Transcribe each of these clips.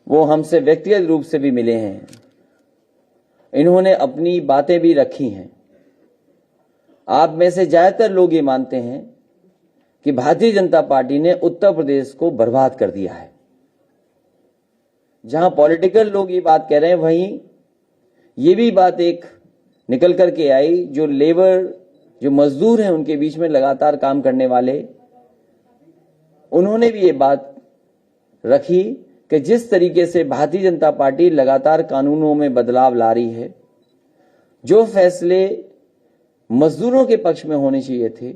वो हमसे व्यक्तिगत रूप से भी मिले हैं। इन्होंने अपनी बातें भी रखी हैं। आप में से ज्यादातर लोग ये मानते हैं कि भारतीय जनता पार्टी ने उत्तर प्रदेश को बर्बाद कर दिया है। जहां पॉलिटिकल लोग ये बात कह रहे हैं, वहीं ये भी बात एक निकल करके आई, जो लेबर, जो मजदूर हैं, उनके बीच में लगातार काम करने वाले, उन्होंने भी ये बात रखी कि जिस तरीके से भारतीय जनता पार्टी लगातार कानूनों में बदलाव ला रही है, जो फैसले मजदूरों के पक्ष में होने चाहिए थे,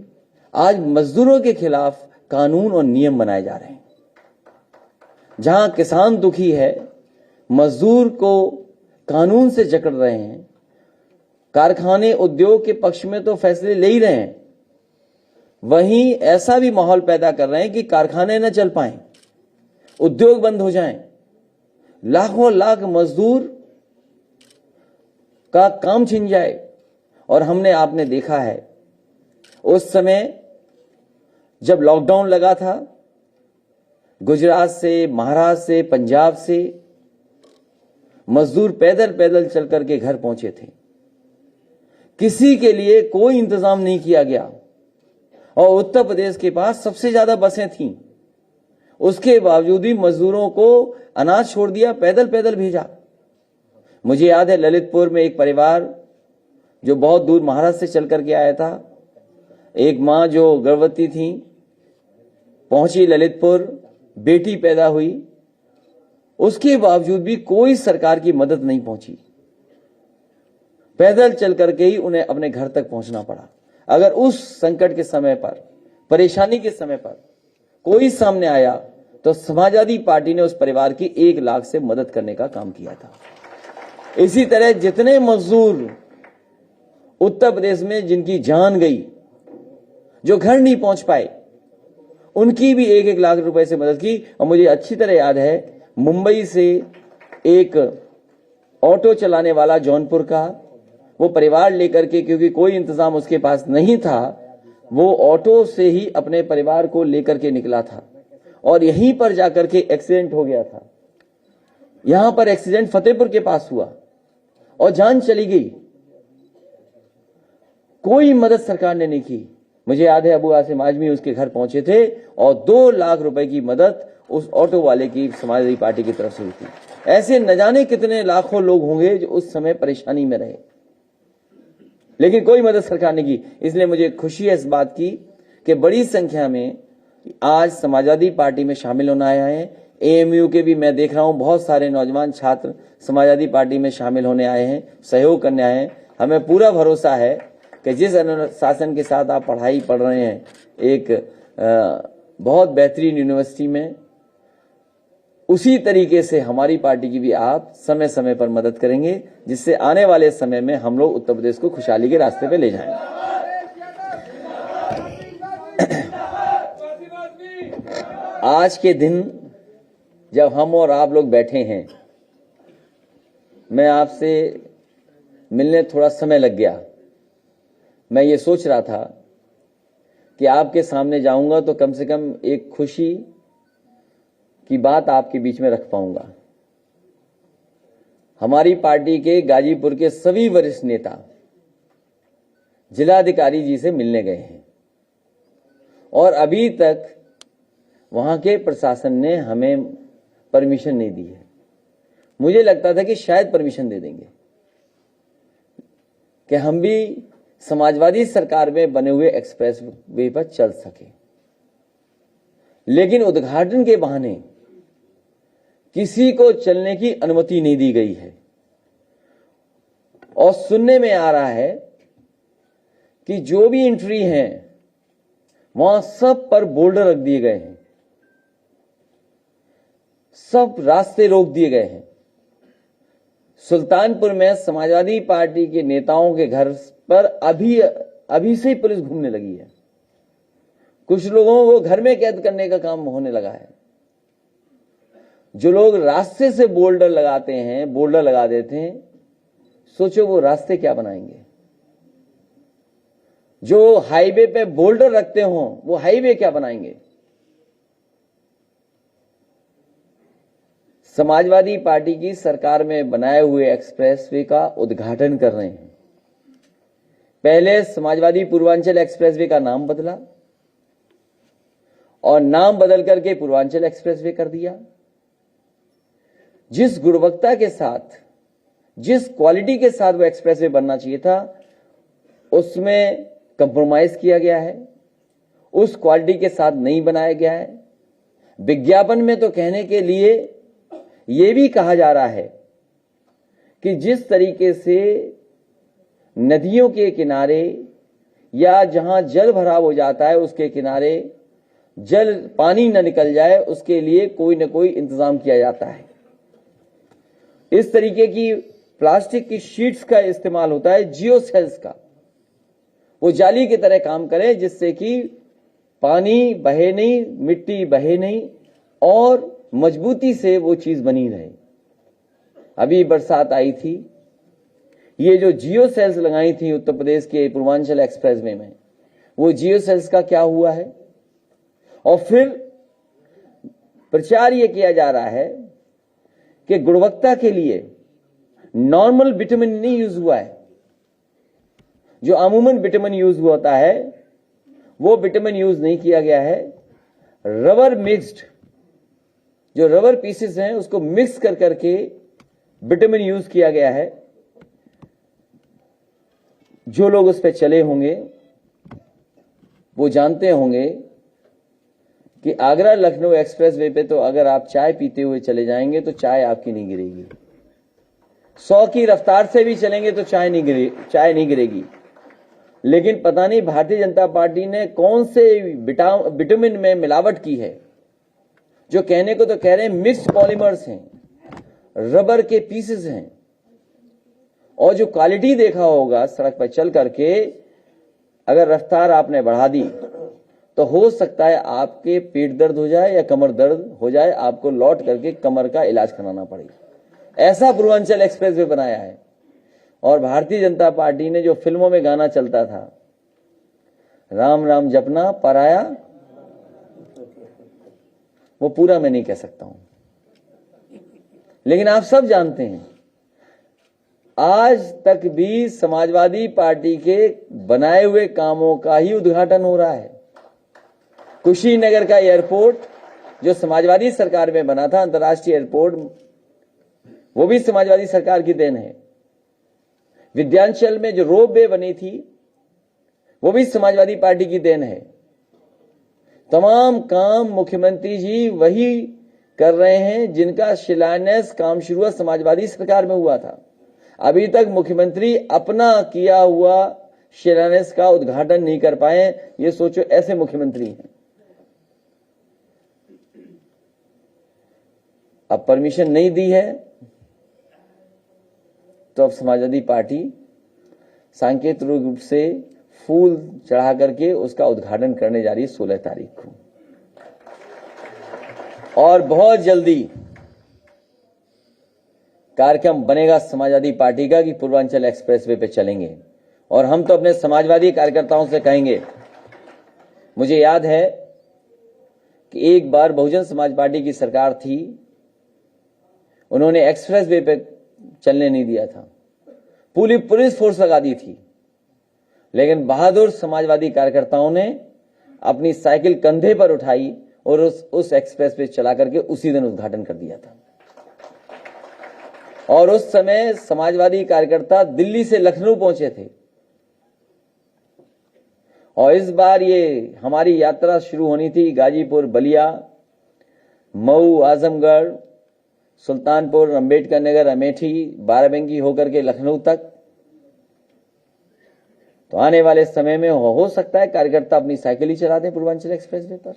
आज मजदूरों के खिलाफ कानून और नियम बनाए जा रहे हैं। जहां किसान दुखी है, मजदूर को कानून से जकड़ रहे हैं, कारखाने उद्योग के पक्ष में तो फैसले ले ही रहे हैं, वहीं ऐसा भी माहौल पैदा कर रहे हैं कि कारखाने न चल पाएं, उद्योग बंद हो जाएं, लाखों लाख मजदूर का काम छिन जाए। और हमने, आपने देखा है, उस समय जब लॉकडाउन लगा था, गुजरात से, महाराष्ट्र से, पंजाब से मजदूर पैदल पैदल चल करके घर पहुंचे थे। किसी के लिए कोई इंतजाम नहीं किया गया और उत्तर प्रदेश के पास सबसे ज्यादा बसें थीं। उसके बावजूद भी मजदूरों को अनाज छोड़ दिया, पैदल पैदल भेजा। मुझे याद है, ललितपुर में एक परिवार जो बहुत दूर महाराष्ट्र से चल करके आया था, एक मां जो गर्भवती थी, पहुंची ललितपुर, बेटी पैदा हुई, उसके बावजूद भी कोई सरकार की मदद नहीं पहुंची। पैदल चल करके ही उन्हें अपने घर तक पहुंचना पड़ा। अगर उस संकट के समय पर, परेशानी के समय पर कोई सामने आया, तो समाजवादी पार्टी ने उस परिवार की 1 लाख से मदद करने का काम किया था। इसी तरह जितने मजदूर उत्तर प्रदेश में जिनकी जान गई, जो घर नहीं पहुंच पाए, उनकी भी 1-1 लाख रुपए से मदद की। और मुझे अच्छी तरह याद है, मुंबई से एक ऑटो चलाने वाला जौनपुर का, वो परिवार लेकर के, क्योंकि कोई इंतजाम उसके पास नहीं था, वो ऑटो से ही अपने परिवार को लेकर के निकला था और यहीं पर जाकर के एक्सीडेंट हो गया था। यहां पर एक्सीडेंट फतेहपुर के पास हुआ और जान चली गई। कोई मदद सरकार ने नहीं की। मुझे याद है, अबू आसिम आजमी उसके घर पहुंचे थे और 2 लाख रुपए की मदद उस ऑटो वाले की समाजवादी पार्टी की तरफ से हुई थी। ऐसे न जाने कितने लाखों लोग होंगे जो उस समय परेशानी में रहे, लेकिन कोई मदद सरकार ने की। इसलिए मुझे खुशी है इस बात की कि बड़ी संख्या में आज समाजवादी पार्टी में शामिल होना आए हैं। एएमयू के भी मैं देख रहा हूं, बहुत सारे नौजवान छात्र समाजवादी पार्टी में शामिल होने आए हैं, सहयोग करने आए हैं। हमें पूरा भरोसा है कि जिस अनुशासन के साथ आप पढ़ाई पढ़ रहे हैं, एक बहुत बेहतरीन यूनिवर्सिटी में, उसी तरीके से हमारी पार्टी की भी आप समय समय पर मदद करेंगे, जिससे आने वाले समय में हम लोग उत्तर प्रदेश को खुशहाली के रास्ते पे ले जाएंगे। आज के दिन जब हम और आप लोग बैठे हैं, मैं आपसे मिलने थोड़ा समय लग गया। मैं ये सोच रहा था कि आपके सामने जाऊंगा तो कम से कम एक खुशी की बात आपके बीच में रख पाऊंगा। हमारी पार्टी के गाजीपुर के सभी वरिष्ठ नेता जिलाधिकारी जी से मिलने गए हैं और अभी तक वहां के प्रशासन ने हमें परमिशन नहीं दी है। मुझे लगता था कि शायद परमिशन दे देंगे कि हम भी समाजवादी सरकार में बने हुए एक्सप्रेस वे पर चल सके, लेकिन उद्घाटन के बहाने किसी को चलने की अनुमति नहीं दी गई है। और सुनने में आ रहा है कि जो भी एंट्री है वहां सब पर बोल्डर रख दिए गए हैं, सब रास्ते रोक दिए गए हैं। सुल्तानपुर में समाजवादी पार्टी के नेताओं के घर पर अभी से ही पुलिस घूमने लगी है। कुछ लोगों को घर में कैद करने का काम होने लगा है। जो लोग रास्ते से बोल्डर लगाते हैं, बोल्डर लगा देते हैं, सोचो वो रास्ते क्या बनाएंगे। जो हाईवे पे बोल्डर रखते हो वो हाईवे क्या बनाएंगे। समाजवादी पार्टी की सरकार में बनाए हुए एक्सप्रेसवे का उद्घाटन कर रहे हैं। पहले समाजवादी पूर्वांचल एक्सप्रेसवे का नाम बदला और नाम बदल करके पूर्वांचल एक्सप्रेसवे कर दिया। जिस गुणवत्ता के साथ, जिस क्वालिटी के साथ वो एक्सप्रेसवे बनना चाहिए था, उसमें कंप्रोमाइज किया गया है, उस क्वालिटी के साथ नहीं बनाया गया है। विज्ञापन में तो कहने के लिए यह भी कहा जा रहा है कि जिस तरीके से नदियों के किनारे या जहां जल भराव हो जाता है उसके किनारे जल पानी न निकल जाए, उसके लिए कोई न कोई इंतजाम किया जाता है। इस तरीके की प्लास्टिक की शीट्स का इस्तेमाल होता है, जियो सेल्स का, वो जाली की तरह काम करे जिससे कि पानी बहे नहीं, मिट्टी बहे नहीं और मजबूती से वो चीज बनी रहे। अभी बरसात आई थी, ये जो जियो सेल्स लगाई थी उत्तर प्रदेश के पूर्वांचल एक्सप्रेसवे में, वो जियो सेल्स का क्या हुआ है? और फिर प्रचार ये किया जा रहा है कि गुणवत्ता के लिए नॉर्मल विटामिन नहीं यूज हुआ है। जो अमूमन विटामिन यूज होता है वो विटामिन यूज नहीं किया गया है। रबर मिक्स्ड, जो रबर पीसेस हैं उसको मिक्स कर करके विटामिन यूज किया गया है। जो लोग उस पर चले होंगे वो जानते होंगे कि आगरा लखनऊ एक्सप्रेसवे पे तो अगर आप चाय पीते हुए चले जाएंगे तो चाय आपकी नहीं गिरेगी। 100 की रफ्तार से भी चलेंगे तो चाय नहीं गिरेगी। लेकिन पता नहीं भारतीय जनता पार्टी ने कौन से विटामिन में मिलावट की है, जो कहने को तो कह रहे हैं मिक्स्ड पॉलीमर्स हैं, रबर के पीसेस हैं, और जो क्वालिटी देखा होगा सड़क पर चल करके, अगर रफ्तार आपने बढ़ा दी तो हो सकता है आपके पेट दर्द हो जाए या कमर दर्द हो जाए, आपको लौट करके कमर का इलाज कराना पड़े। ऐसा पूर्वांचल एक्सप्रेसवे बनाया है। और भारतीय जनता पार्टी ने जो फिल्मों में गाना चलता था, राम राम जपना पराया, वो पूरा मैं नहीं कह सकता हूं, लेकिन आप सब जानते हैं आज तक भी समाजवादी पार्टी के बनाए हुए कामों का ही उद्घाटन हो रहा है। कुशीनगर का एयरपोर्ट जो समाजवादी सरकार में बना था, अंतर्राष्ट्रीय एयरपोर्ट, वो भी समाजवादी सरकार की देन है। विद्यांचल में जो रोप वे बनी थी वो भी समाजवादी पार्टी की देन है। तमाम काम मुख्यमंत्री जी वही कर रहे हैं जिनका शिलान्यास काम शुरू समाजवादी सरकार में हुआ था। अभी तक मुख्यमंत्री अपना किया हुआ शिलान्यास का उद्घाटन नहीं कर पाए। ये सोचो, ऐसे मुख्यमंत्री हैं। अब परमिशन नहीं दी है तो अब समाजवादी पार्टी सांकेतिक रूप से फूल चढ़ा करके उसका उद्घाटन करने जा रही है 16 तारीख को। और बहुत जल्दी कार्यक्रम बनेगा समाजवादी पार्टी का कि पूर्वांचल एक्सप्रेसवे पे चलेंगे। और हम तो अपने समाजवादी कार्यकर्ताओं से कहेंगे, मुझे याद है कि एक बार बहुजन समाज पार्टी की सरकार थी, उन्होंने एक्सप्रेसवे पे चलने नहीं दिया था, पूरी पुलिस फोर्स लगा दी थी, लेकिन बहादुर समाजवादी कार्यकर्ताओं ने अपनी साइकिल कंधे पर उठाई और उस एक्सप्रेस पे चला करके उसी दिन उद्घाटन कर दिया था। और उस समय समाजवादी कार्यकर्ता दिल्ली से लखनऊ पहुंचे थे। और इस बार ये हमारी यात्रा शुरू होनी थी गाजीपुर, बलिया, मऊ, आजमगढ़, सुल्तानपुर, अंबेडकर नगर, अमेठी, बाराबंकी होकर के लखनऊ तक। तो आने वाले समय में हो सकता है कार्यकर्ता अपनी साइकिल ही चला दें पूर्वांचल एक्सप्रेसवे पर,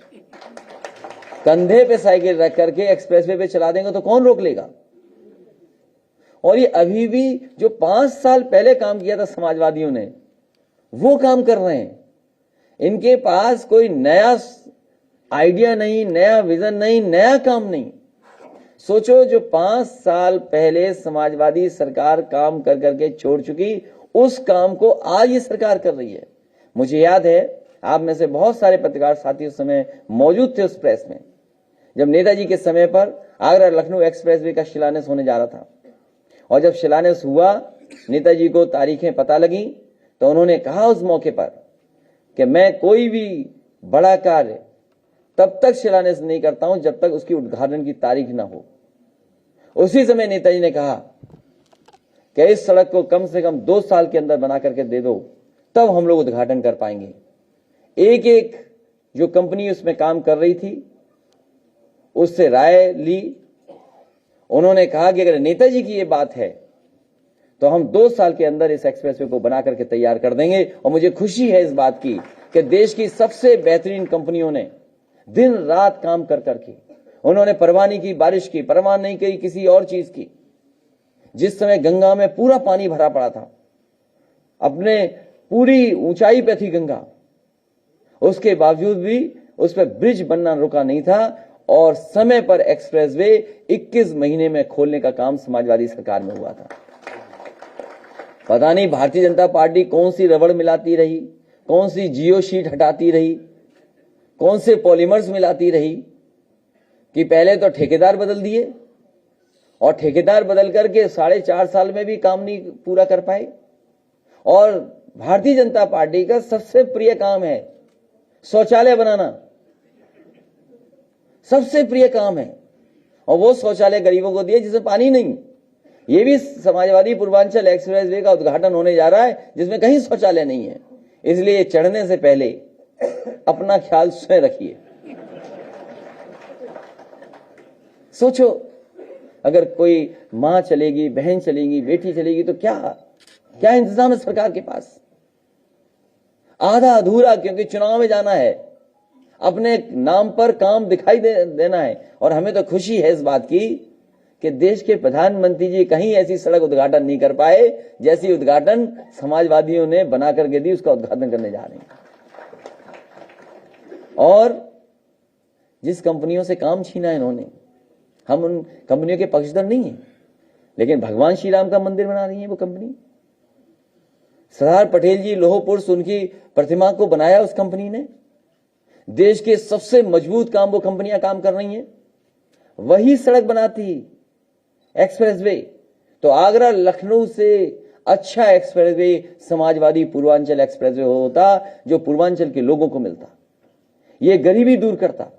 कंधे पे साइकिल रख करके एक्सप्रेसवे पे चला देंगे तो कौन रोक लेगा। और ये अभी भी जो 5 साल पहले काम किया था समाजवादियों ने, वो काम कर रहे हैं। इनके पास कोई नया आइडिया नहीं, नया विजन नहीं, नया काम नहीं। सोचो, जो 5 साल पहले समाजवादी सरकार काम कर करके छोड़ चुकी, उस काम को आज ये सरकार कर रही है। मुझे याद है, आप में से बहुत सारे पत्रकार साथी उस समय मौजूद थे उस प्रेस में, जब नेताजी के समय पर आगरा लखनऊ एक्सप्रेसवे का शिलान्यास होने जा रहा था और जब शिलान्यास हुआ, नेताजी को तारीखें पता लगी तो उन्होंने कहा उस मौके पर कि मैं कोई भी बड़ा कार्य तब तक शिलान्यास नहीं करता हूं जब तक उसकी उद्घाटन की तारीख ना हो। उसी समय नेताजी ने कहा कि इस सड़क को कम से कम 2 साल के अंदर बना करके दे दो, तब हम लोग उद्घाटन कर पाएंगे। एक एक जो कंपनी उसमें काम कर रही थी उससे राय ली। उन्होंने कहा कि अगर नेताजी की ये बात है तो हम 2 साल के अंदर इस एक्सप्रेसवे को बना करके तैयार कर देंगे। और मुझे खुशी है इस बात की कि देश की सबसे बेहतरीन कंपनियों ने दिन रात काम कर करके उन्होंने परवाह नहीं की बारिश की, परवाह नहीं की किसी और चीज की। जिस समय गंगा में पूरा पानी भरा पड़ा था, अपने पूरी ऊंचाई पे थी गंगा, उसके बावजूद भी उस पर ब्रिज बनना रुका नहीं था और समय पर एक्सप्रेसवे 21 महीने में खोलने का काम समाजवादी सरकार में हुआ था। पता नहीं भारतीय जनता पार्टी कौन सी रबड़ मिलाती रही, कौन सी जियो शीट हटाती रही, कौन से पॉलीमर्स मिलाती रही कि पहले तो ठेकेदार बदल दिए और ठेकेदार बदल करके 4.5 साल में भी काम नहीं पूरा कर पाए। और भारतीय जनता पार्टी का सबसे प्रिय काम है शौचालय बनाना, सबसे प्रिय काम है, और वो शौचालय गरीबों को दिए जिसमें पानी नहीं। ये भी समाजवादी पूर्वांचल एक्सप्रेसवे का उद्घाटन होने जा रहा है जिसमें कहीं शौचालय नहीं है। इसलिए चढ़ने से पहले अपना ख्याल स्वयं रखिए। सोचो, अगर कोई मां चलेगी, बहन चलेगी, बेटी चलेगी तो क्या इंतजाम है सरकार के पास? आधा अधूरा, क्योंकि चुनाव में जाना है, अपने नाम पर काम दिखाई देना है। और हमें तो खुशी है इस बात की कि देश के प्रधानमंत्री जी कहीं ऐसी सड़क उद्घाटन नहीं कर पाए जैसी उद्घाटन समाजवादियों ने बना करके दी, उसका उद्घाटन करने जा रहे हैं। और जिस कंपनियों से काम छीना इन्होंने, हम उन कंपनियों के पक्षधर नहीं हैं, लेकिन भगवान श्री राम का मंदिर बना रही है वो कंपनी। सरदार पटेल जी लोह पुरुष, उनकी प्रतिमा को बनाया उस कंपनी ने। देश के सबसे मजबूत काम वो कंपनियां काम कर रही हैं। वही सड़क बनाती एक्सप्रेसवे, तो आगरा लखनऊ से अच्छा एक्सप्रेसवे समाजवादी पूर्वांचल एक्सप्रेसवे होता जो पूर्वांचल के लोगों को मिलता। ये गरीबी दूर करता,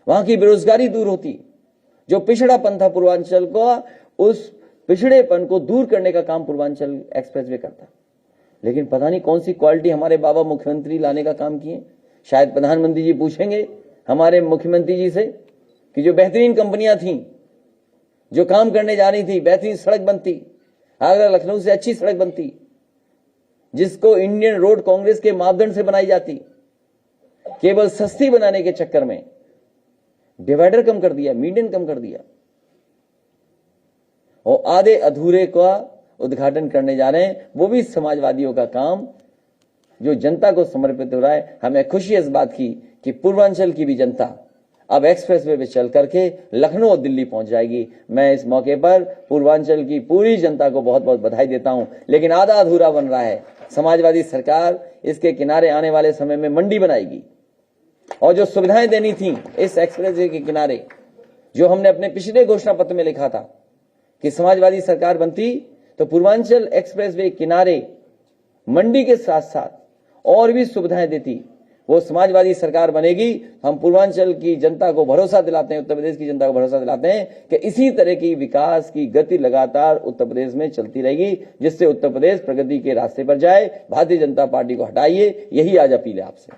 वहां की बेरोजगारी दूर होती। जो पिछड़ापन था पूर्वांचल को, उस पिछड़ेपन को दूर करने का काम पूर्वांचल एक्सप्रेसवे करता। लेकिन पता नहीं कौन सी क्वालिटी हमारे बाबा मुख्यमंत्री लाने का काम किए। शायद प्रधानमंत्री जी पूछेंगे हमारे मुख्यमंत्री जी से कि जो बेहतरीन कंपनियां थीं, जो काम करने जा रही थी, बेहतरीन सड़क बनती, आगरा लखनऊ से अच्छी सड़क बनती, जिसको इंडियन रोड कांग्रेस के मापदंड से बनाई जाती, केवल सस्ती बनाने के चक्कर में डिवाइडर कम कर दिया, मीडियन कम कर दिया और आधे अधूरे का उद्घाटन करने जा रहे हैं। वो भी समाजवादियों का काम जो जनता को समर्पित हो रहा है। हमें खुशी है इस बात की कि पूर्वांचल की भी जनता अब एक्सप्रेसवे पे चल करके लखनऊ और दिल्ली पहुंच जाएगी। मैं इस मौके पर पूर्वांचल की पूरी जनता को बहुत बहुत बधाई देता हूं। लेकिन आधा अधूरा बन रहा है। समाजवादी सरकार इसके किनारे आने वाले समय में मंडी बनाएगी और जो सुविधाएं देनी थी इस एक्सप्रेसवे के किनारे, जो हमने अपने पिछले घोषणा पत्र में लिखा था कि समाजवादी सरकार बनती तो पूर्वांचल एक्सप्रेसवे किनारे मंडी के साथ साथ और भी सुविधाएं देती, वो समाजवादी सरकार बनेगी। हम पूर्वांचल की जनता को भरोसा दिलाते हैं, उत्तर प्रदेश की जनता को भरोसा दिलाते हैं कि इसी तरह की विकास की गति लगातार उत्तर प्रदेश में चलती रहेगी, जिससे उत्तर प्रदेश प्रगति के रास्ते पर जाए। भारतीय जनता पार्टी को हटाइए, यही आज अपील है आपसे।